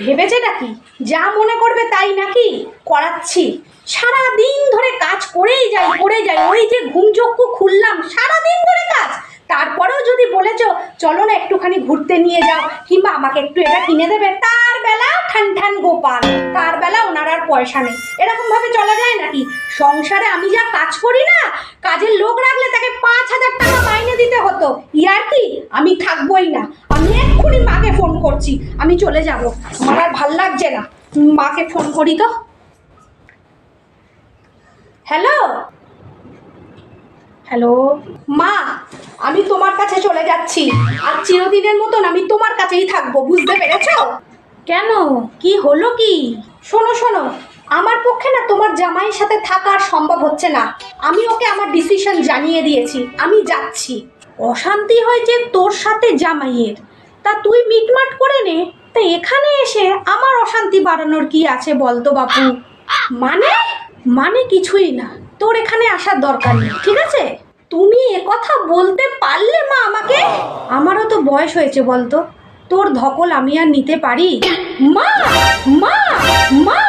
ভেবেছেটা কি যা মনে করবে তাই নাকি করাচ্ছি? সারা দিন ধরে কাজ করেই যাই ওই যে ঘুমচক্ষু খুললাম সারাদিন ধরে কাজ, তারপরেও যদি বলেছো চলো না একটুখানি ঘুরতে নিয়ে যাও কিংবা আমাকে একটু এটা কিনে দেবে, তার বেলা ঠান ঠান গোপাল, তার বেলা ওনার আর পয়সা নেই। এরকম ভাবে চলা যায় নাকি? সংসারে আমি যা কাজ করি না, কাজের লোক রাখলে তাকে 5,000 টাকা মাইনে দিতে হতো। ইয়ার কি? আমি থাকবোই না, আমি এক্ষুনি মাকে ফোন করছি, আমি চলে যাব, আমার আর ভাল লাগছে না। মাকে ফোন করি তো। হ্যালো হ্যালো মা, আমি তোমার কাছে চলে যাচ্ছি, আর চিরদিনের মতন আমি তোমার কাছেই থাকবো, বুঝতে পেরেছো? কেন, কি হলো কি? শোনো শোনো, আমার পক্ষে না তোমার জামাইয়ের সাথে থাকা আর সম্ভব হচ্ছে না। আমি ওকে আমার ডিসিশন জানিয়ে দিয়েছি, আমি যাচ্ছি। অশান্তি হয়েছে তোর সাথে জামাইয়ের, তা তুই মিটমাট করে নে। তা এখানে এসে আমার অশান্তি বাড়ানোর কি আছে বলতো বাপু? মানে মানে কিছুই না, তোর এখানে আসার দরকার নেই, ঠিক আছে? তুমি কথা বলতে পারলে মা আমাকে? আমারও তো বয়স হয়েছে বলতো, তোর ধকল আমি আর নিতে পারি? মা মা মা